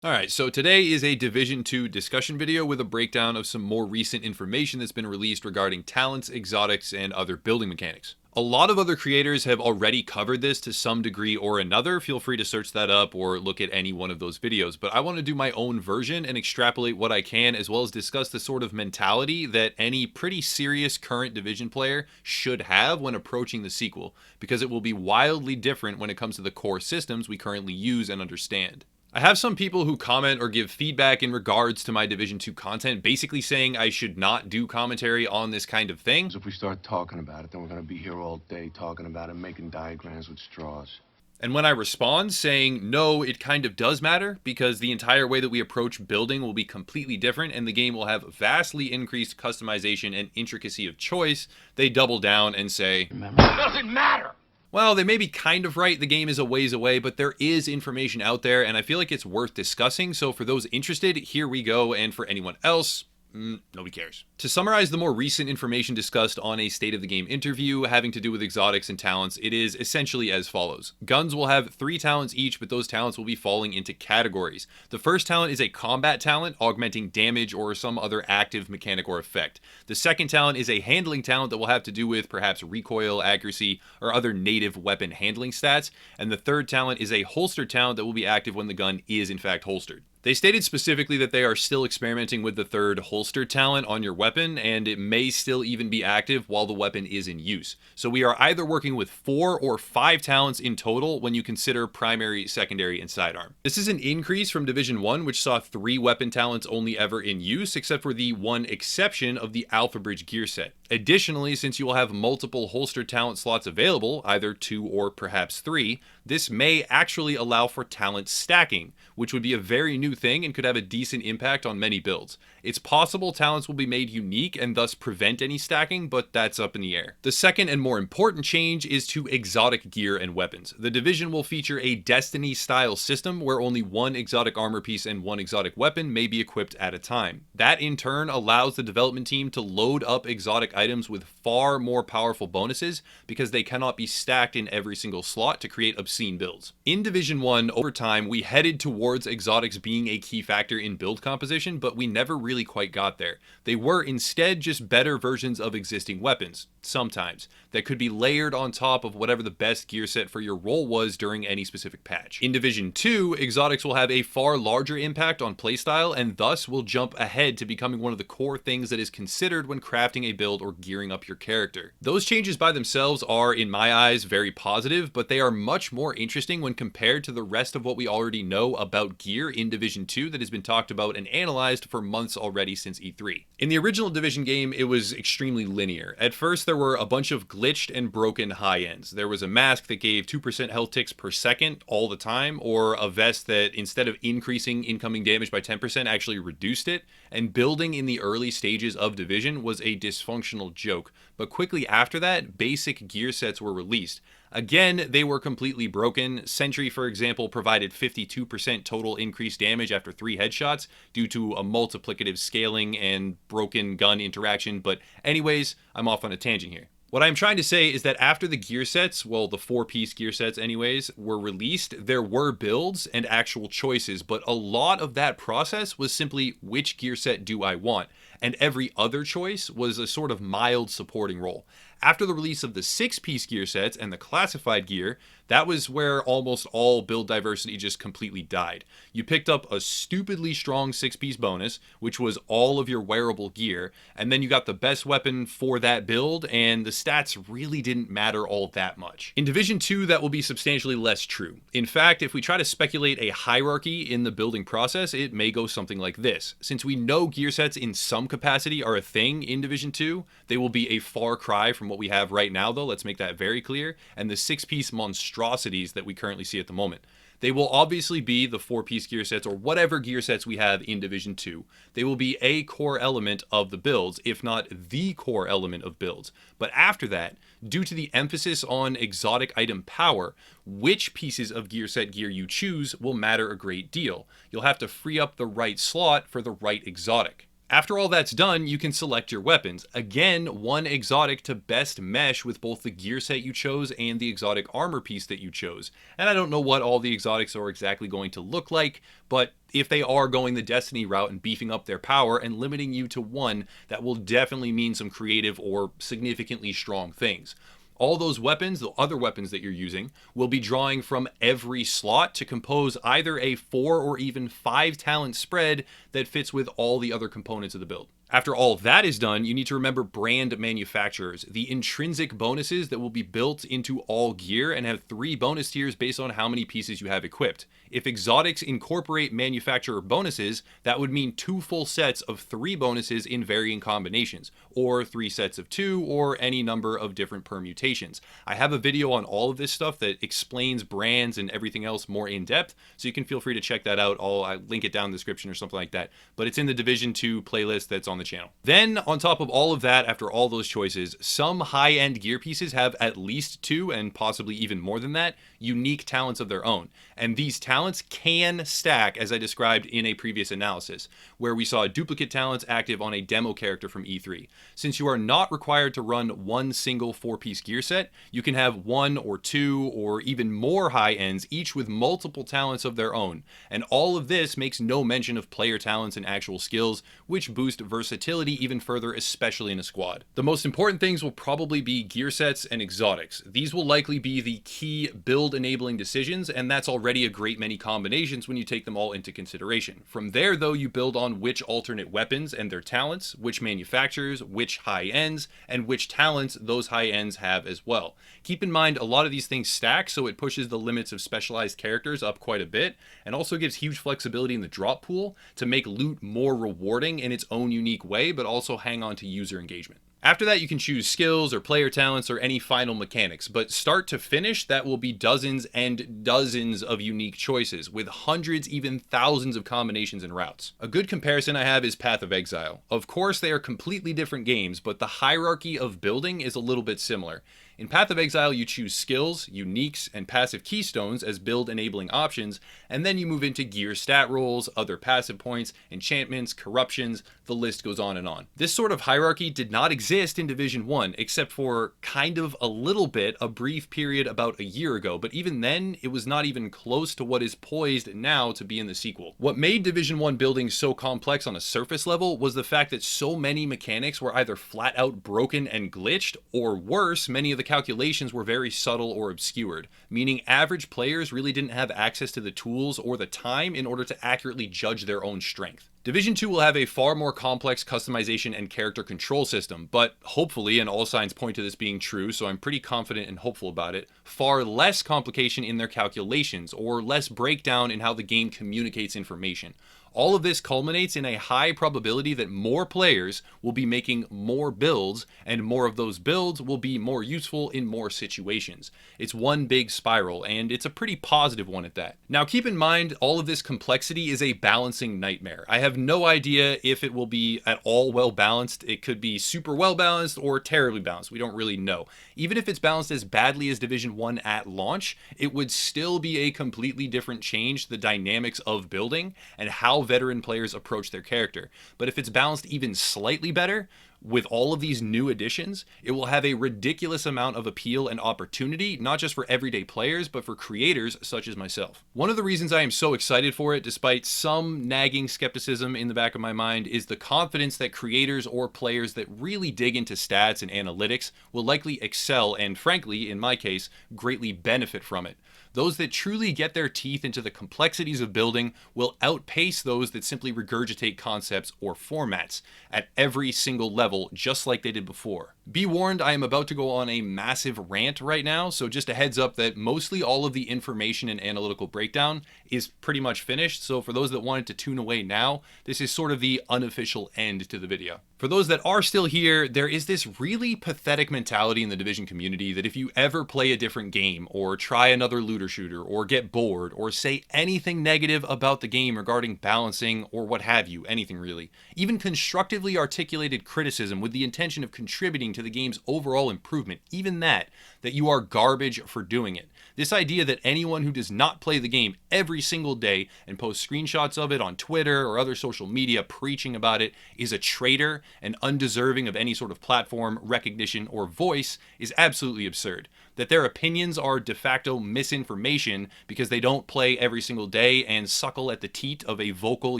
Alright, so today is a Division 2 discussion video with a breakdown of some more recent information that's been released regarding talents, exotics, and other building mechanics. A lot of other creators have already covered this to some degree or another. Feel free to search that up or look at any one of those videos. But I want to do my own version and extrapolate what I can, as well as discuss the sort of mentality that any pretty serious current Division player should have when approaching the sequel, because it will be wildly different when it comes to the core systems we currently use and understand. I have some people who comment or give feedback in regards to my Division 2 content, basically saying I should not do commentary on this kind of thing. If we start talking about it, then we're going to be here all day talking about it, making diagrams with straws. And when I respond saying, no, it kind of does matter, because the entire way that we approach building will be completely different and the game will have vastly increased customization and intricacy of choice, they double down and say, Remember? It doesn't matter! Well, they may be kind of right, the game is a ways away, but there is information out there, and I feel like it's worth discussing, so for those interested, here we go, and for anyone else, nobody cares. To summarize the more recent information discussed on a State of the Game interview having to do with exotics and talents, it is essentially as follows. Guns will have 3 talents each, but those talents will be falling into categories. The first talent is a combat talent, augmenting damage or some other active mechanic or effect. The second talent is a handling talent that will have to do with perhaps recoil, accuracy, or other native weapon handling stats. And the third talent is a holster talent that will be active when the gun is in fact holstered. They stated specifically that they are still experimenting with the third holster talent on your weapon, and it may still even be active while the weapon is in use. So we are either working with 4 or 5 talents in total when you consider primary, secondary, and sidearm. This is an increase from Division 1, which saw 3 weapon talents only ever in use, except for the one exception of the Alpha Bridge gear set. Additionally, since you will have multiple holster talent slots available, either 2 or perhaps 3, this may actually allow for talent stacking, which would be a very new thing and could have a decent impact on many builds. It's possible talents will be made unique and thus prevent any stacking, but that's up in the air. The second and more important change is to exotic gear and weapons. The Division will feature a Destiny style system where only 1 exotic armor piece and 1 exotic weapon may be equipped at a time. That in turn allows the development team to load up exotic items with far more powerful bonuses because they cannot be stacked in every single slot to create obscene builds. In Division 1, over time, we headed towards exotics being a key factor in build composition, but we never really quite got there. They were instead just better versions of existing weapons, sometimes, that could be layered on top of whatever the best gear set for your role was during any specific patch. In Division 2, exotics will have a far larger impact on playstyle and thus will jump ahead to becoming one of the core things that is considered when crafting a build or gearing up your character. Those changes by themselves are, in my eyes, very positive, but they are much more interesting when compared to the rest of what we already know about gear in Division 2 that has been talked about and analyzed for months already since E3. In the original Division game, it was extremely linear. At first, there were a bunch of glitched and broken high ends. There was a mask that gave 2% health ticks per second all the time, or a vest that instead of increasing incoming damage by 10% actually reduced it, and building in the early stages of Division was a dysfunctional joke. But quickly after that, basic gear sets were released. Again, they were completely broken. Sentry, for example, provided 52% total increased damage after 3 headshots due to a multiplicative scaling and broken gun interaction, but anyways, I'm off on a tangent here. What I'm trying to say is that after the gear sets, well, the 4-piece gear sets anyways, were released, there were builds and actual choices, but a lot of that process was simply, which gear set do I want? And every other choice was a sort of mild supporting role. After the release of the 6-piece gear sets and the classified gear, that was where almost all build diversity just completely died. You picked up a stupidly strong 6-piece bonus, which was all of your wearable gear, and then you got the best weapon for that build, and the stats really didn't matter all that much. In Division 2, that will be substantially less true. In fact, if we try to speculate a hierarchy in the building process, it may go something like this. Since we know gear sets in some capacity are a thing in Division 2, they will be a far cry from what we have right now, though, let's make that very clear, and the 6-piece monstrosities that we currently see at the moment. They will obviously be the 4-piece gear sets or whatever gear sets we have in Division 2. They will be a core element of the builds, if not the core element of builds. But after that, due to the emphasis on exotic item power, which pieces of gear set gear you choose will matter a great deal. You'll have to free up the right slot for the right exotic. After all that's done, you can select your weapons. Again, one exotic to best mesh with both the gear set you chose and the exotic armor piece that you chose. And I don't know what all the exotics are exactly going to look like, but if they are going the Destiny route and beefing up their power and limiting you to one, that will definitely mean some creative or significantly strong things. All those weapons, the other weapons that you're using, will be drawing from every slot to compose either a 4 or even 5 talent spread that fits with all the other components of the build. After all that is done, you need to remember brand manufacturers, the intrinsic bonuses that will be built into all gear and have 3 bonus tiers based on how many pieces you have equipped. If exotics incorporate manufacturer bonuses, that would mean 2 full sets of 3 bonuses in varying combinations, or 3 sets of 2, or any number of different permutations. I have a video on all of this stuff that explains brands and everything else more in depth, so you can feel free to check that out. I'll link it down in the description or something like that, but it's in the Division 2 playlist that's on the channel. Then, on top of all of that, after all those choices, some high-end gear pieces have at least 2, and possibly even more than that, unique talents of their own. And these talents can stack, as I described in a previous analysis, where we saw duplicate talents active on a demo character from E3. Since you are not required to run one single 4-piece gear set, you can have 1 or 2 or even more high ends, each with multiple talents of their own. And all of this makes no mention of player talents and actual skills, which boost versatility even further, especially in a squad. The most important things will probably be gear sets and exotics. These will likely be the key build enabling decisions, and that's already a great many combinations when you take them all into consideration. From there, though, you build on which alternate weapons and their talents, which manufacturers, which high ends, and which talents those high ends have as well. Keep in mind, a lot of these things stack, so it pushes the limits of specialized characters up quite a bit, and also gives huge flexibility in the drop pool to make loot more rewarding in its own unique way, but also hang on to user engagement. After that, you can choose skills or player talents or any final mechanics, but start to finish, that will be dozens and dozens of unique choices, with hundreds, even thousands of combinations and routes. A good comparison I have is Path of Exile. Of course, they are completely different games, but the hierarchy of building is a little bit similar. In Path of Exile, you choose skills, uniques, and passive keystones as build-enabling options, and then you move into gear stat rolls, other passive points, enchantments, corruptions, the list goes on and on. This sort of hierarchy did not exist in Division 1, except for kind of a little bit, a brief period about a year ago, but even then, it was not even close to what is poised now to be in the sequel. What made Division 1 building so complex on a surface level was the fact that so many mechanics were either flat out broken and glitched, or worse, many of the calculations were very subtle or obscured, meaning average players really didn't have access to the tools or the time in order to accurately judge their own strength. Division 2 will have a far more complex customization and character control system, but hopefully, and all signs point to this being true, so I'm pretty confident and hopeful about it, far less complication in their calculations, or less breakdown in how the game communicates information. All of this culminates in a high probability that more players will be making more builds, and more of those builds will be more useful in more situations. It's one big spiral, and it's a pretty positive one at that. Now keep in mind, all of this complexity is a balancing nightmare. I have no idea if it will be at all well balanced. It could be super well balanced or terribly balanced. We don't really know. Even if it's balanced as badly as Division 1 at launch, it would still be a completely different change to the dynamics of building and how veteran players approach their character. But if it's balanced even slightly better, with all of these new additions, it will have a ridiculous amount of appeal and opportunity, not just for everyday players, but for creators such as myself. One of the reasons I am so excited for it, despite some nagging skepticism in the back of my mind, is the confidence that creators or players that really dig into stats and analytics will likely excel and, frankly, in my case, greatly benefit from it. Those that truly get their teeth into the complexities of building will outpace those that simply regurgitate concepts or formats at every single level, just like they did before. Be warned, I am about to go on a massive rant right now, so just a heads up that mostly all of the information and analytical breakdown is pretty much finished, so for those that wanted to tune away now, this is sort of the unofficial end to the video. For those that are still here, there is this really pathetic mentality in the Division community that if you ever play a different game, or try another looter shooter, or get bored, or say anything negative about the game regarding balancing, or what have you, anything really, even constructively articulated criticism criticism with the intention of contributing to the game's overall improvement, even that you are garbage for doing it. This idea that anyone who does not play the game every single day and posts screenshots of it on Twitter or other social media preaching about it is a traitor and undeserving of any sort of platform, recognition, or voice is absolutely absurd. That their opinions are de facto misinformation because they don't play every single day and suckle at the teat of a vocal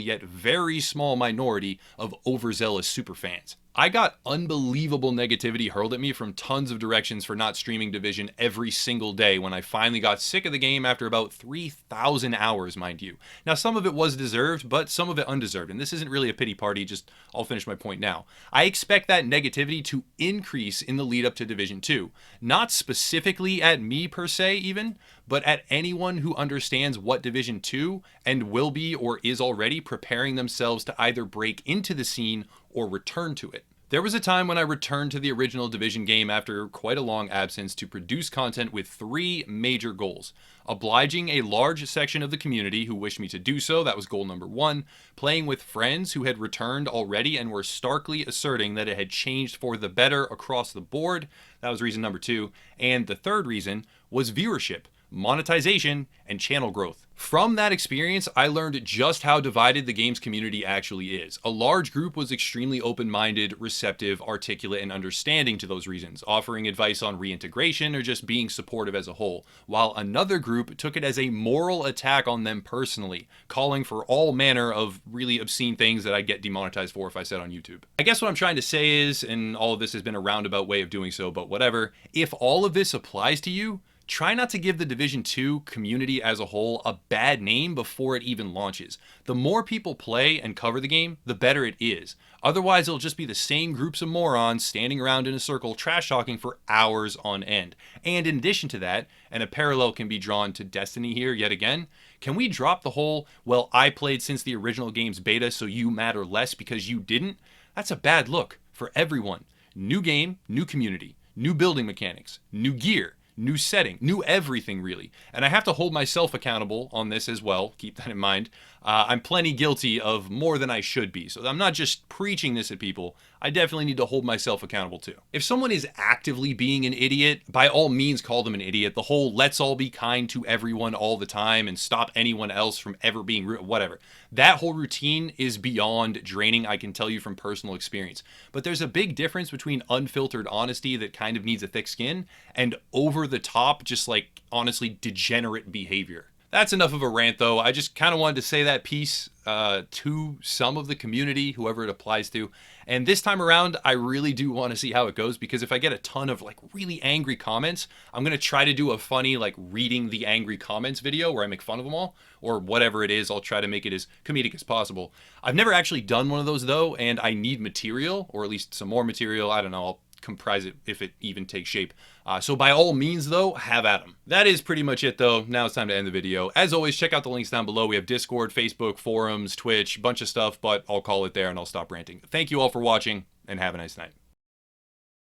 yet very small minority of overzealous superfans. I got unbelievable negativity hurled at me from tons of directions for not streaming Division every single day when I finally got sick of the game after about 3,000 hours, mind you. Now, some of it was deserved, but some of it undeserved, and this isn't really a pity party, just I'll finish my point now. I expect that negativity to increase in the lead up to Division 2. Not specifically at me per se even, but at anyone who understands what Division 2 and will be or is already preparing themselves to either break into the scene or return to it. There was a time when I returned to the original Division game after quite a long absence to produce content with 3 major goals. Obliging a large section of the community who wished me to do so, that was goal number 1. Playing with friends who had returned already and were starkly asserting that it had changed for the better across the board, that was reason number 2. And the third reason was viewership, monetization, and channel growth. From that experience, I learned just how divided the game's community actually is. A large group was extremely open-minded, receptive, articulate, and understanding to those reasons, offering advice on reintegration or just being supportive as a whole, while another group took it as a moral attack on them personally, calling for all manner of really obscene things that I'd get demonetized for if I said on YouTube. I guess what I'm trying to say is, and all of this has been a roundabout way of doing so, but whatever, if all of this applies to you, try not to give the Division 2 community as a whole a bad name before it even launches. The more people play and cover the game, the better it is. Otherwise, it'll just be the same groups of morons standing around in a circle trash talking for hours on end. And in addition to that, and a parallel can be drawn to Destiny here yet again, can we drop the whole, well, I played since the original game's beta so you matter less because you didn't? That's a bad look for everyone. New game, new community, new building mechanics, new gear, new setting, new everything really. And I have to hold myself accountable on this as well. Keep that in mind. I'm plenty guilty of more than I should be. So I'm not just preaching this at people. I definitely need to hold myself accountable too. If someone is actively being an idiot, by all means call them an idiot. The whole let's all be kind to everyone all the time and stop anyone else from ever being rude, whatever. That whole routine is beyond draining, I can tell you from personal experience. But there's a big difference between unfiltered honesty that kind of needs a thick skin and over the top, just like honestly degenerate behavior. That's enough of a rant though. I just kind of wanted to say that piece to some of the community, whoever it applies to. And this time around, I really do want to see how it goes, because if I get a ton of like really angry comments, I'm going to try to do a funny like reading the angry comments video where I make fun of them all, or whatever it is. I'll try to make it as comedic as possible. I've never actually done one of those though, and I need material, or at least some more material. I don't know. I'll comprise it if it even takes shape. So by all means though, have at them. That is pretty much it though. Now it's time to end the video. As always, check out the links down below. We have Discord, Facebook, forums, Twitch, bunch of stuff, but I'll call it there and I'll stop ranting. Thank you all for watching and have a nice night.